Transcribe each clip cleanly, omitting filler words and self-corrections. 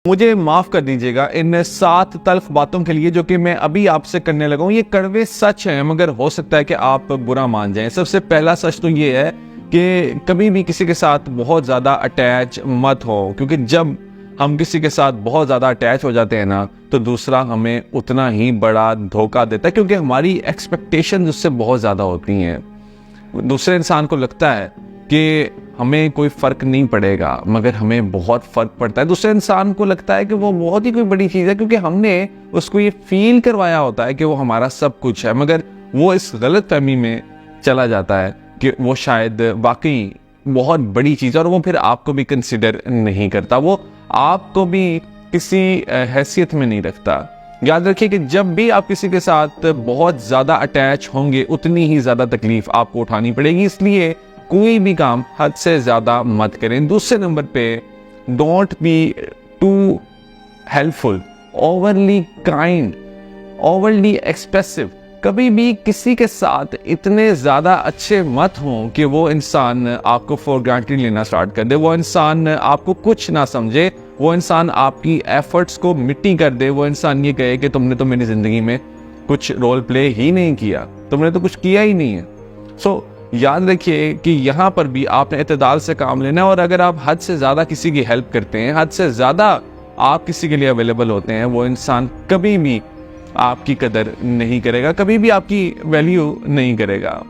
मुझे माफ कर दीजिएगा इन 7 तल्ख बातों के लिए जो कि मैं अभी आपसे करने लगा हूं। ये कड़वे सच हैं, मगर हो सकता है कि आप बुरा मान जाएं। सबसे पहला सच तो ये है कि कभी भी किसी के साथ बहुत ज़्यादा अटैच मत हो, क्योंकि जब हम किसी के साथ बहुत ज़्यादा अटैच हो जाते हैं ना, तो दूसरा हमें उतना ही बड़ा धोखा देता है, क्योंकि हमारी एक्सपेक्टेशन उससे बहुत ज़्यादा होती हैं। दूसरे इंसान को लगता है कि हमें कोई फ़र्क नहीं पड़ेगा, मगर हमें बहुत फ़र्क पड़ता है। दूसरे इंसान को लगता है कि वो बहुत ही कोई बड़ी चीज़ है, क्योंकि हमने उसको ये फील करवाया होता है कि वो हमारा सब कुछ है, मगर वो इस गलत फहमी में चला जाता है कि वो शायद वाकई बहुत बड़ी चीज़ है, और वो फिर आपको भी कंसिडर नहीं करता, वो आपको भी किसी हैसियत में नहीं रखता। याद रखिए कि जब भी आप किसी के साथ बहुत ज़्यादा अटैच होंगे, उतनी ही ज़्यादा तकलीफ आपको उठानी पड़ेगी, इसलिए कोई भी काम हद से ज़्यादा मत करें। दूसरे नंबर पे, don't be too helpful, overly kind, overly expressive. कभी भी किसी के साथ इतने ज़्यादा अच्छे मत हों कि वो इंसान आपको फॉर ग्रांटेड लेना स्टार्ट कर दे, वो इंसान आपको कुछ ना समझे, वो इंसान आपकी एफर्ट्स को मिट्टी कर दे, वो इंसान ये कहे कि तुमने तो मेरी ज़िंदगी में कुछ रोल प्ले ही नहीं किया, तुमने तो कुछ किया ही नहीं है। सो याद रखिए कि यहाँ पर भी आपने इत्तेदाल से काम लेना है, और अगर आप हद से ज़्यादा किसी की हेल्प करते हैं, हद से ज़्यादा आप किसी के लिए अवेलेबल होते हैं, वो इंसान कभी भी आपकी कदर नहीं करेगा, कभी भी आपकी वैल्यू नहीं करेगा।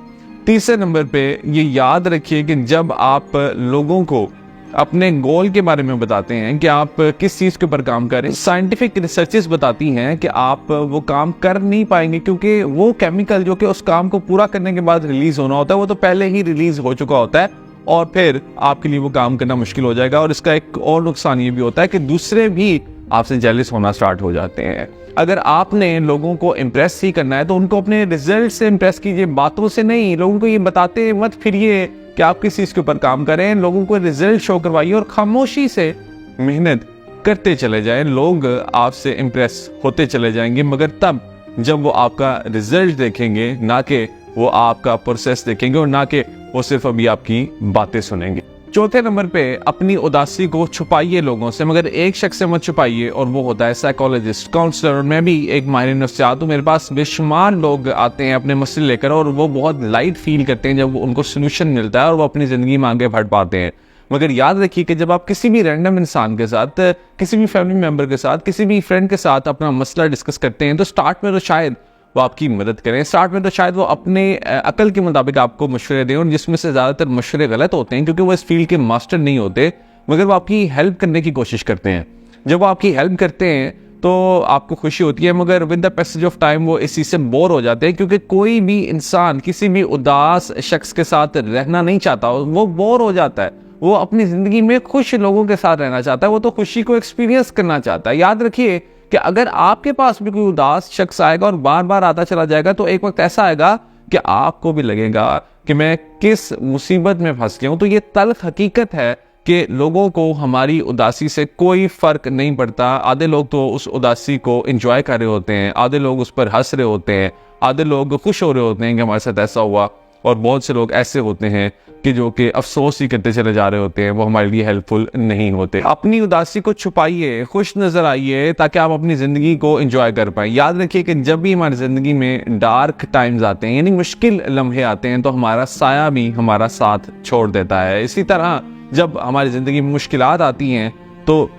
तीसरे नंबर पे ये याद रखिए कि जब आप लोगों को अपने गोल के बारे में बताते हैं कि आप किस चीज़ के ऊपर काम करें, साइंटिफिक रिसर्चेस बताती हैं कि आप वो काम कर नहीं पाएंगे, क्योंकि वो केमिकल जो कि उस काम को पूरा करने के बाद रिलीज होना होता है, वो तो पहले ही रिलीज हो चुका होता है, और फिर आपके लिए वो काम करना मुश्किल हो जाएगा। और इसका एक और नुकसान ये भी होता है कि दूसरे भी आपसे जेलस होना स्टार्ट हो जाते हैं। अगर आपने लोगों को इम्प्रेस ही करना है तो उनको अपने रिजल्ट से इम्प्रेस कीजिए, बातों से नहीं। लोगों को ये बताते मत फिरिए कि आप किस चीज़ के ऊपर काम करें, लोगों को रिजल्ट शो करवाइए और खामोशी से मेहनत करते चले जाएं। लोग आपसे इम्प्रेस होते चले जाएंगे, मगर तब जब वो आपका रिजल्ट देखेंगे, ना कि वो आपका प्रोसेस देखेंगे, और ना कि वो सिर्फ अभी आपकी बातें सुनेंगे। चौथे नंबर पे, अपनी उदासी को छुपाइए लोगों से, मगर एक शख्स से मत छुपाइए, और वो होता है साइकोलॉजिस्ट, काउंसलर। और मैं भी एक माहिर नफ्सियात हूँ, मेरे पास बेशुमार लोग आते हैं अपने मसले लेकर, और वो बहुत लाइट फील करते हैं जब उनको सोल्यूशन मिलता है और वो अपनी ज़िंदगी में आगे बढ़ पाते हैं। मगर याद रखिए कि जब आप किसी भी रैंडम इंसान के साथ, किसी भी फैमिली मेम्बर के साथ, किसी भी फ्रेंड के साथ अपना मसला डिस्कस करते हैं, तो स्टार्ट में तो शायद वो आपकी मदद करें, स्टार्ट में तो शायद वो अपने अकल के मुताबिक आपको मशवरे दें, और जिसमें से ज़्यादातर मशवरे गलत होते हैं, क्योंकि वो इस फील्ड के मास्टर नहीं होते, मगर वो आपकी हेल्प करने की कोशिश करते हैं। जब वो आपकी हेल्प करते हैं तो आपको खुशी होती है, मगर with the passage of time वो इस चीज़ से बोर हो जाते हैं, क्योंकि कोई भी इंसान किसी भी उदास शख्स के साथ रहना नहीं चाहता, वो बोर हो जाता है। वो अपनी ज़िंदगी में खुश लोगों के साथ रहना चाहता है, वो तो खुशी को एक्सपीरियंस करना चाहता है। याद रखिए कि अगर आपके पास भी कोई उदास शख्स आएगा और बार बार आता चला जाएगा, तो एक वक्त ऐसा आएगा कि आपको भी लगेगा कि मैं किस मुसीबत में फंस गया हूं। तो ये तल्ख हकीकत है कि लोगों को हमारी उदासी से कोई फर्क नहीं पड़ता। आधे लोग तो उस उदासी को एंजॉय कर रहे होते हैं, आधे लोग उस पर हंस रहे होते हैं, आधे लोग खुश हो रहे होते हैं कि हमारे साथ ऐसा हुआ, और बहुत से लोग ऐसे होते हैं कि जो कि अफसोस ही करते चले जा रहे होते हैं, वो हमारे लिए हेल्पफुल नहीं होते। अपनी उदासी को छुपाइए, खुश नजर आइए, ताकि आप अपनी ज़िंदगी को एंजॉय कर पाएं। याद रखिए कि जब भी हमारी ज़िंदगी में डार्क टाइम्स आते हैं, यानी मुश्किल लम्हे आते हैं, तो हमारा साया भी हमारा साथ छोड़ देता है। इसी तरह जब हमारी ज़िंदगी में मुश्किलात आती हैं तो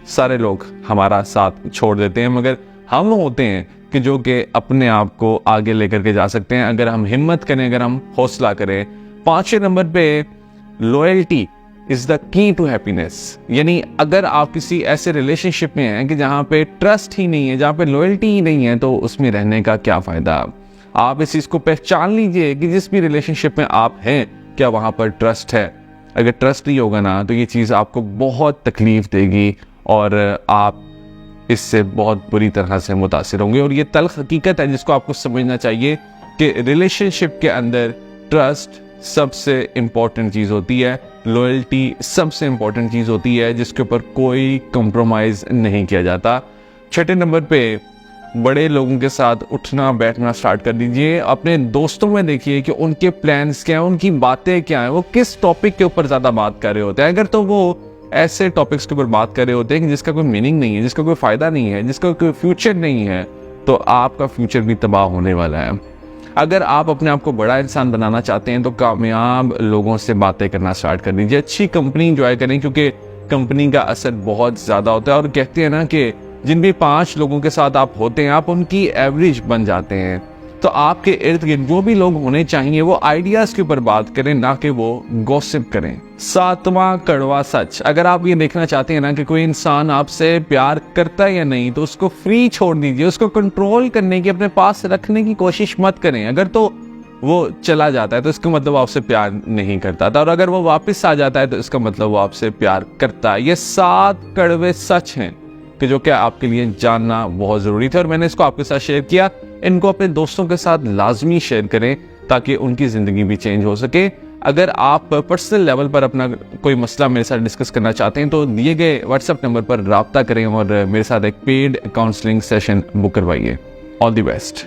सारे लोग हमारा साथ छोड़ देते हैं, मगर हम होते हैं कि जो कि अपने आप को आगे लेकर के जा सकते हैं, अगर हम हिम्मत करें, अगर हम हौसला करें। 5वें नंबर पे, loyalty is the key to happiness. यानी अगर आप किसी ऐसे रिलेशनशिप में हैं कि जहाँ पे ट्रस्ट ही नहीं है, जहाँ पे लॉयल्टी ही नहीं है, तो उसमें रहने का क्या फ़ायदा। आप इस चीज़ को पहचान लीजिए कि जिस भी रिलेशनशिप में आप हैं, क्या वहाँ पर ट्रस्ट है। अगर ट्रस्ट नहीं होगा ना, तो ये चीज़ आपको बहुत तकलीफ देगी और आप इससे बहुत बुरी तरह से मुतासिर होंगे। और ये तल्ख हकीकत है जिसको आपको समझना चाहिए कि रिलेशनशिप के अंदर ट्रस्ट सबसे इम्पॉर्टेंट चीज़ होती है, लॉयल्टी सबसे इम्पॉर्टेंट चीज़ होती है, जिसके ऊपर कोई कंप्रोमाइज़ नहीं किया जाता। 6 नंबर पे, बड़े लोगों के साथ उठना बैठना स्टार्ट कर दीजिए। अपने दोस्तों में देखिए कि उनके प्लान्स क्या हैं, उनकी बातें क्या हैं, वो किस टॉपिक के ऊपर ज़्यादा बात कर रहे होते हैं। अगर तो वो ऐसे टॉपिक्स के ऊपर बात कर रहे होते हैं कि जिसका कोई मीनिंग नहीं है, जिसका कोई फ़ायदा नहीं है, जिसका कोई फ्यूचर नहीं है, तो आपका फ्यूचर भी तबाह होने वाला है। अगर आप अपने आप को बड़ा इंसान बनाना चाहते हैं तो कामयाब लोगों से बातें करना स्टार्ट कर दीजिए, अच्छी कंपनी इंजॉय करें, क्योंकि कंपनी का असर बहुत ज़्यादा होता है। और कहते हैं ना कि जिन भी 5 लोगों के साथ आप होते हैं आप उनकी एवरेज बन जाते हैं। तो आपके इर्द गिर्द जो भी लोग होने चाहिए वो आइडियाज़ के ऊपर बात करें, ना कि वो गॉसिप करें। 7वां कड़वा सच, अगर आप ये देखना चाहते हैं ना कि कोई इंसान आपसे प्यार करता है या नहीं, तो उसको फ्री छोड़ दीजिए, उसको कंट्रोल करने की, अपने पास रखने की कोशिश मत करें। अगर तो वो चला जाता है तो इसका मतलब आपसे प्यार नहीं करता था, और अगर वो वापस आ जाता है तो इसका मतलब वो आपसे प्यार करता है। ये 7 कड़वे सच हैं कि जो कि आपके लिए जानना बहुत ज़रूरी था, और मैंने इसको आपके साथ शेयर किया। इनको अपने दोस्तों के साथ लाजमी शेयर करें ताकि उनकी ज़िंदगी भी चेंज हो सके। अगर आप पर्सनल लेवल पर अपना कोई मसला मेरे साथ डिस्कस करना चाहते हैं तो दिए गए व्हाट्सएप नंबर पर रब्ता करें और मेरे साथ एक पेड काउंसलिंग सेशन बुक करवाइए। All the best.